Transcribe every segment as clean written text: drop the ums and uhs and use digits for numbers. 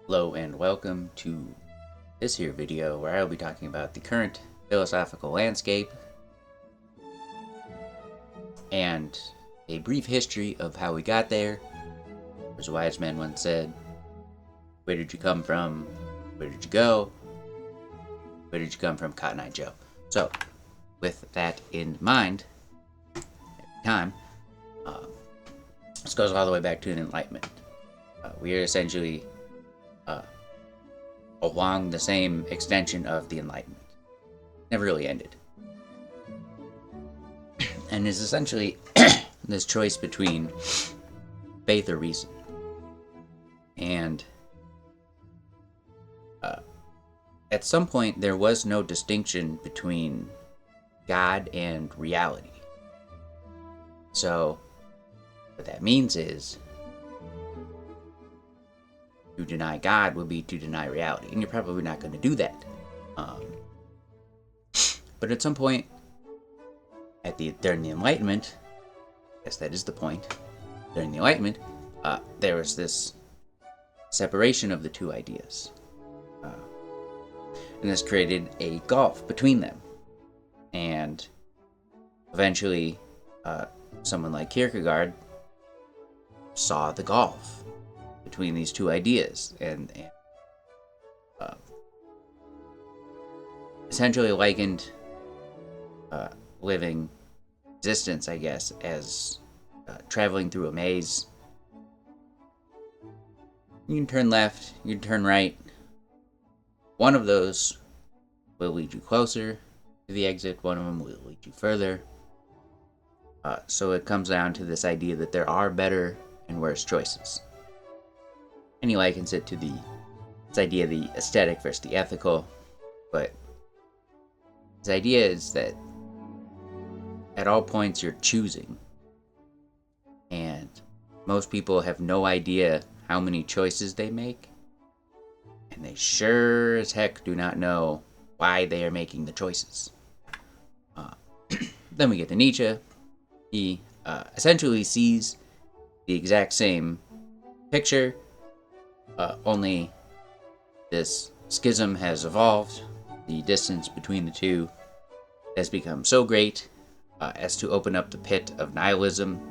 Hello and welcome to this here video where I'll be talking about the current philosophical landscape and a brief history of how we got there. As a wise man once said, where did you come from? Where did you go? Where did you come from, Cotton Eye Joe? So, with that in mind, every time, this goes all the way back to the Enlightenment. We are essentially along the same extension of the Enlightenment. Never really ended. And is essentially this choice between faith or reason. And at some point, there was no distinction between God and reality. So, what that means is, to deny God would be to deny reality, and you're probably not going to do that. But at some point, during the Enlightenment, I guess that is the point. During the Enlightenment, there was this separation of the two ideas, and this created a gulf between them. And eventually, someone like Kierkegaard saw the gulf between these two ideas and essentially likened living existence, I guess, as traveling through a maze. You can turn left, you can turn right. One of those will lead you closer to the exit, one of them will lead you further. So it comes down to this idea that there are better and worse choices. And he likens it to this idea of the aesthetic versus the ethical. But his idea is that at all points you're choosing. And most people have no idea how many choices they make. And they sure as heck do not know why they are making the choices. Then we get to Nietzsche. He essentially sees the exact same picture, only this schism has evolved. The distance between the two has become so great as to open up the pit of nihilism.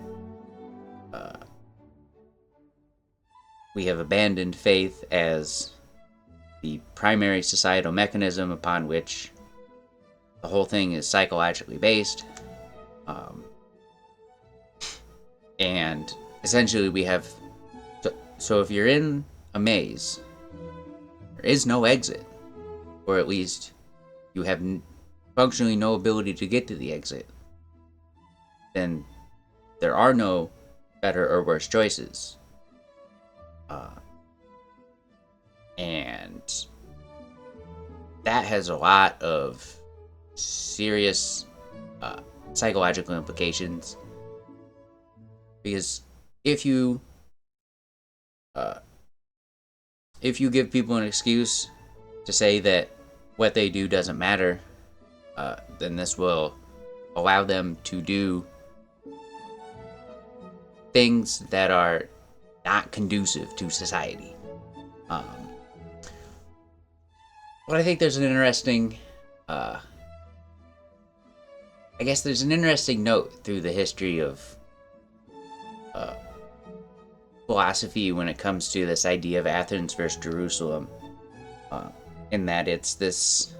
We have abandoned faith as the primary societal mechanism upon which the whole thing is psychologically based. And essentially we have... So if you're in a maze, there is no exit. Or at least you have functionally no ability to get to the exit. Then there are no better or worse choices. And that has a lot of serious psychological implications. Because if you give people an excuse to say that what they do doesn't matter, then this will allow them to do things that are not conducive to society. But I think there's an interesting, there's an interesting note through the history of philosophy when it comes to this idea of Athens versus Jerusalem, in that it's this,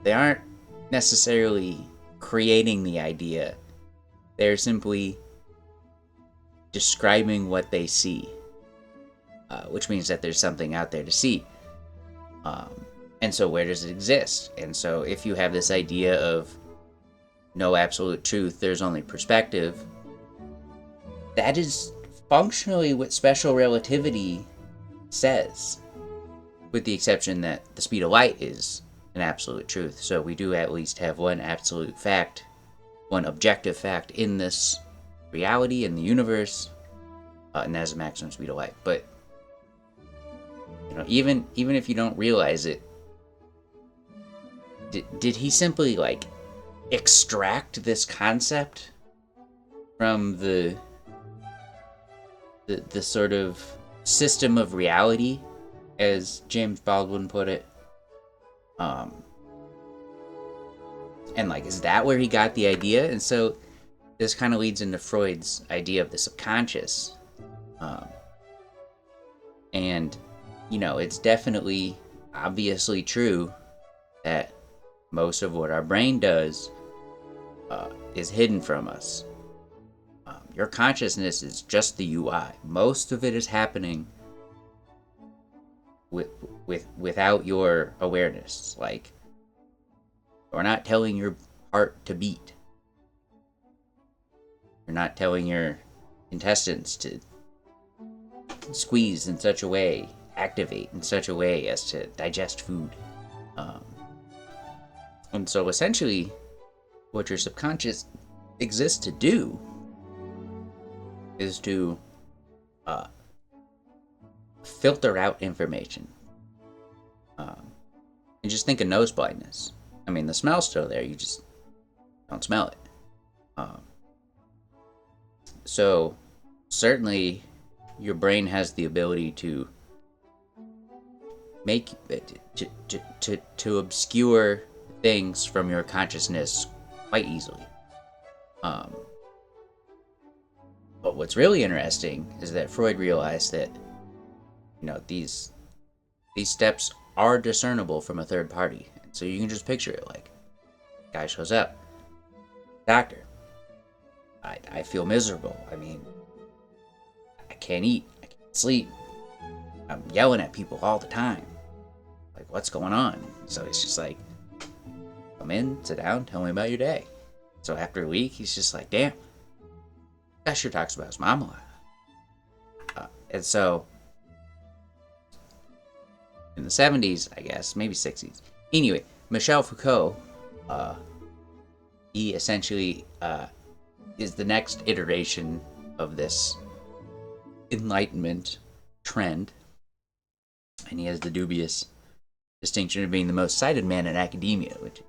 they aren't necessarily creating the idea, they're simply describing what they see, which means that there's something out there to see. And so where does it exist? And so if you have this idea of no absolute truth, there's only perspective, that is functionally what special relativity says, with the exception that the speed of light is an absolute truth. So we do at least have one absolute fact, one objective fact in this reality, in the universe, and that is the maximum speed of light. But even if you don't realize it, did he simply extract this concept from the sort of system of reality as James Baldwin put it. Um, and like, is that where he got the idea? And so this kind of leads into Freud's idea of the subconscious. Um, and, it's definitely, obviously true that most of what our brain does is hidden from us. Your consciousness is just the UI. Most of it is happening without your awareness. Like, you're not telling your heart to beat. You're not telling your intestines to squeeze in such a way, activate in such a way as to digest food. Um, and so essentially, what your subconscious exists to do is to filter out information. And just think of nose blindness. I mean, the smell's still there, you just don't smell it. So, certainly, your brain has the ability to make to obscure things from your consciousness quite easily. But what's really interesting is that Freud realized that these steps are discernible from a third party. So you can just picture it like, guy shows up, doctor, I feel miserable. I mean, I can't eat, I can't sleep, I'm yelling at people all the time. Like, what's going on? So it's just like, come in, sit down, tell me about your day. So after a week, he's just like, damn, that sure talks about his mom a lot. And so in the 70s, I guess, maybe 60s. Anyway, Michel Foucault, he essentially is the next iteration of this Enlightenment trend. And he has the dubious distinction of being the most cited man in academia, which is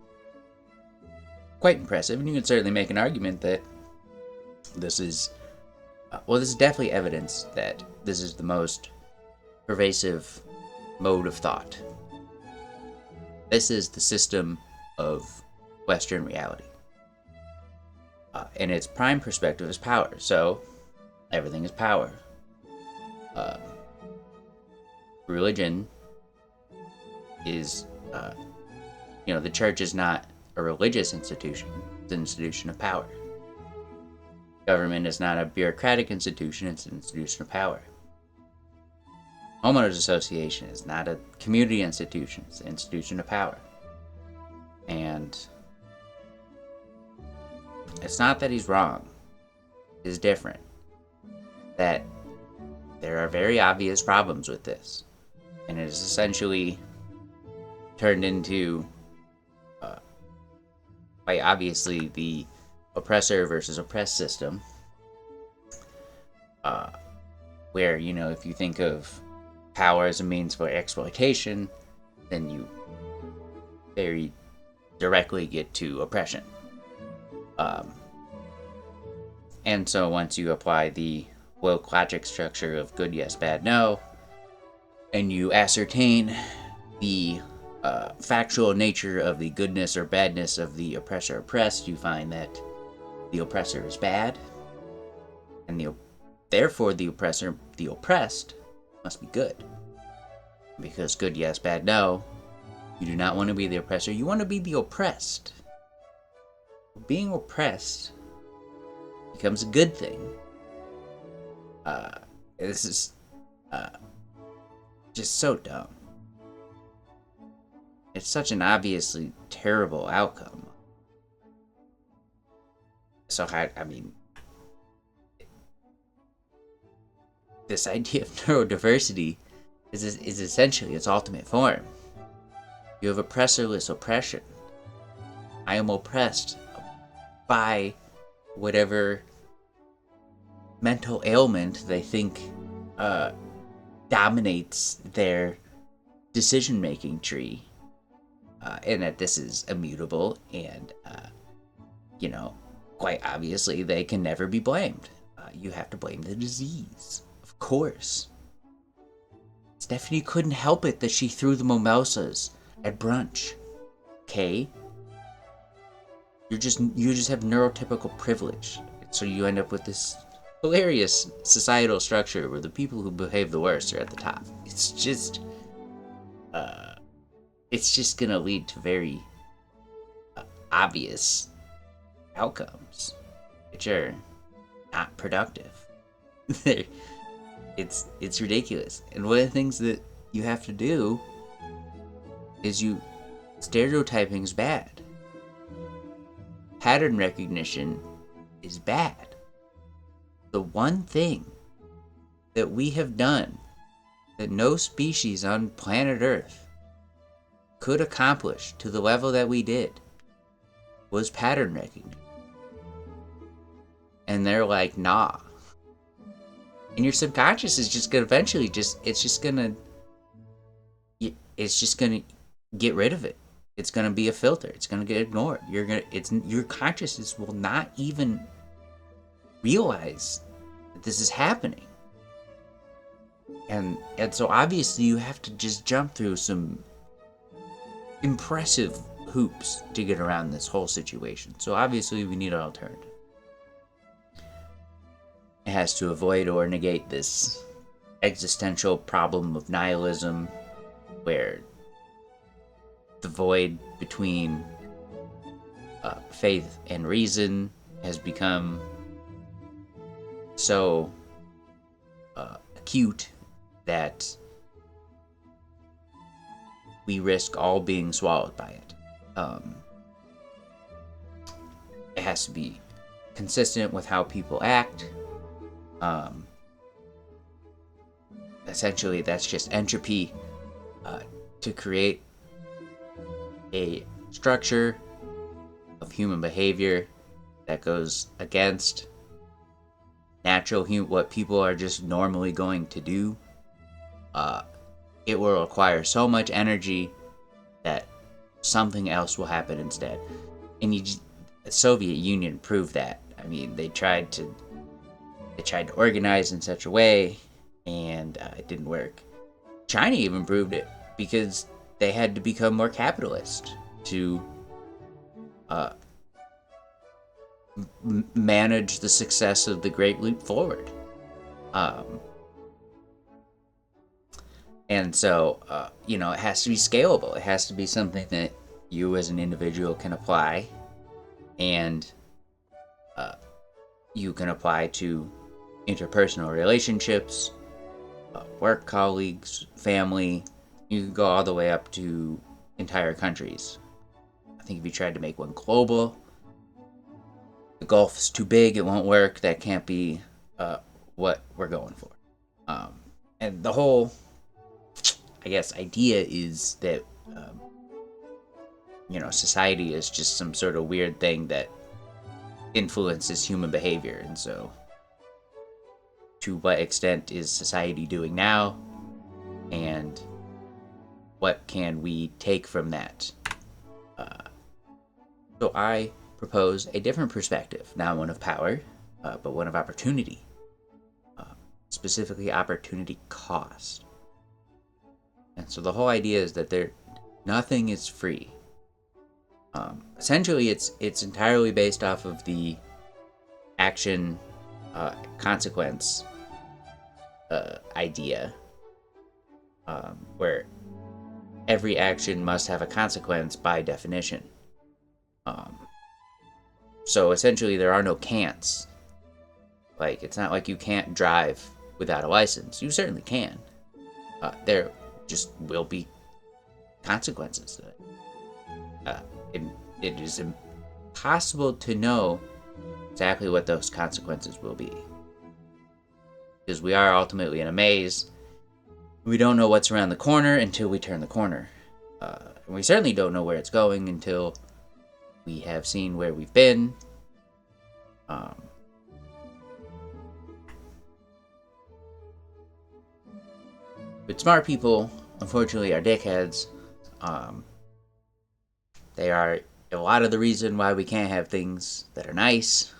quite impressive. And you can certainly make an argument that this is, this is definitely evidence that this is the most pervasive mode of thought. This is the system of Western reality. And its prime perspective is power. So, everything is power. Religion is, the church is not a religious institution. It's an institution of power. Government is not a bureaucratic institution. It's an institution of power. Homeowners Association is not a community institution. It's an institution of power. And it's not that he's wrong. It's different. That there are very obvious problems with this. And it is essentially turned into, quite obviously, the oppressor versus oppressed system. Where, if you think of power as a means for exploitation, then you very directly get to oppression. And so once you apply the woke logic structure of good yes, bad no, and you ascertain the factual nature of the goodness or badness of the oppressor oppressed, you find that the oppressor is bad, and therefore the oppressed must be good. Because good yes, bad no, you do not want to be the oppressor, you want to be the oppressed. Being oppressed becomes a good thing. This is just so dumb. It's such an obviously terrible outcome. So, I mean, this idea of neurodiversity is essentially its ultimate form. You have oppressorless oppression. I am oppressed by whatever mental ailment they think dominates their decision-making tree. And that this is immutable and, quite obviously they can never be blamed. You have to blame the disease, of course. Stephanie couldn't help it that she threw the mimosas at brunch. Okay? You just have neurotypical privilege. So you end up with this hilarious societal structure where the people who behave the worst are at the top. It's just gonna lead to very obvious outcomes, which are not productive. it's ridiculous. And one of the things that you have to do is stereotyping is bad. Pattern recognition is bad. The one thing that we have done that no species on planet Earth could accomplish to the level that we did was pattern recognition. And they're like, nah. And your subconscious is just gonna eventually it's just gonna get rid of it. It's gonna be a filter. It's gonna get ignored. Your consciousness will not even realize that this is happening. And so obviously you have to just jump through some impressive hoops to get around this whole situation. So obviously we need an alternative. It has to avoid or negate this existential problem of nihilism, where the void between faith and reason has become so acute that we risk all being swallowed by it. It has to be consistent with how people act. Essentially, that's just entropy to create a structure of human behavior that goes against what people are just normally going to do. It will require so much energy that something else will happen instead. And the Soviet Union proved that. I mean, they tried to organize in such a way, and it didn't work. China even proved it, because they had to become more capitalist to manage the success of the Great Leap Forward. And so, it has to be scalable. It has to be something that you as an individual can apply, and you can apply to interpersonal relationships, work colleagues, family. You can go all the way up to entire countries. I think if you tried to make one global, the gulf is too big, it won't work. That can't be what we're going for. And the whole, I guess, idea is that society is just some sort of weird thing that influences human behavior. And so, to what extent is society doing now, and what can we take from that? So I propose a different perspective, not one of power, but one of opportunity, specifically opportunity cost. And so the whole idea is that nothing is free. Essentially, it's entirely based off of the action consequence idea, where every action must have a consequence by definition. So essentially, there are no can'ts. Like, it's not like you can't drive without a license. You certainly can. There just will be consequences to it. It is impossible to know exactly what those consequences will be, because we are ultimately in a maze. We don't know what's around the corner until we turn the corner. And we certainly don't know where it's going until we have seen where we've been. But smart people, unfortunately, are dickheads. They are a lot of the reason why we can't have things that are nice.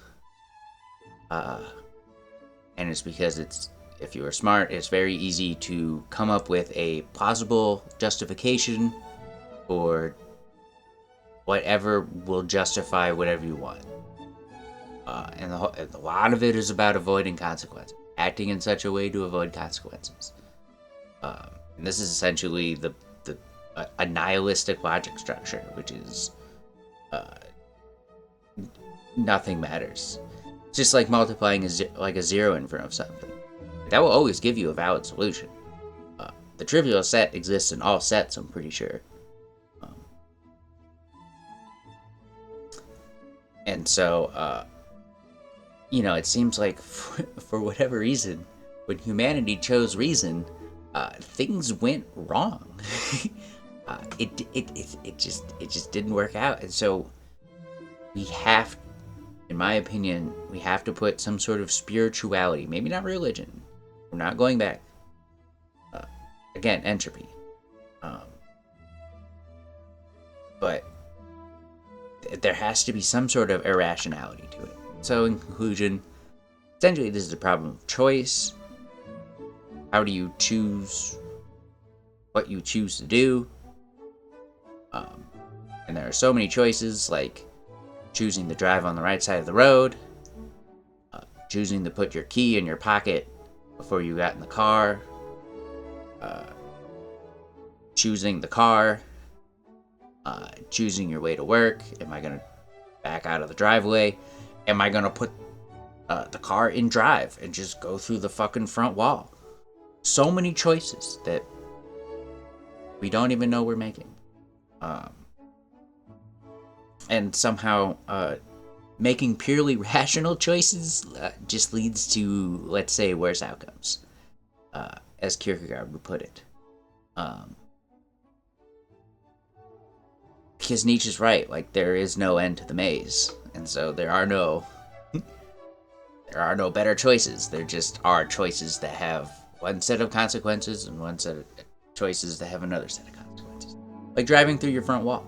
And it's because if you are smart, it's very easy to come up with a plausible justification for whatever will justify whatever you want. And a lot of it is about avoiding consequences, acting in such a way to avoid consequences. And this is essentially a nihilistic logic structure, which is nothing matters. It's just like multiplying a zero in front of something. That will always give you a valid solution. The trivial set exists in all sets, I'm pretty sure. And so, it seems like for whatever reason, when humanity chose reason, things went wrong. It just didn't work out, and so we have, in my opinion, we have to put some sort of spirituality, maybe not religion. We're not going back. Again, entropy. But there has to be some sort of irrationality to it. So, in conclusion, essentially, this is a problem of choice. How do you choose what you choose to do? And there are so many choices, like choosing to drive on the right side of the road, choosing to put your key in your pocket before you got in the car, choosing the car, choosing your way to work. Am I going to back out of the driveway? Am I going to put the car in drive and just go through the fucking front wall? So many choices that we don't even know we're making. And somehow making purely rational choices just leads to, let's say, worse outcomes, as Kierkegaard would put it. Because Nietzsche's right, like, there is no end to the maze, and so there are no better choices. There just are choices that have one set of consequences and one set of choices that have another set of consequences, like driving through your front wall.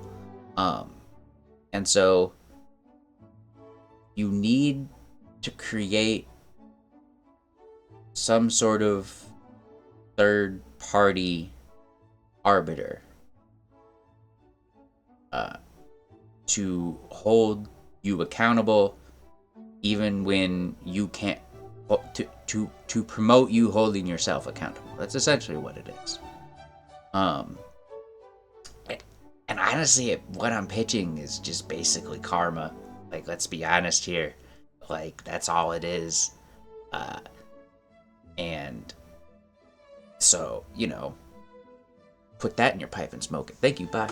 And so you need to create some sort of third party arbiter to hold you accountable, even when you can't, to promote you holding yourself accountable. That's essentially what it is. And honestly, what I'm pitching is just basically karma. Like, let's be honest here. Like, that's all it is. And so, put that in your pipe and smoke it. Thank you. Bye.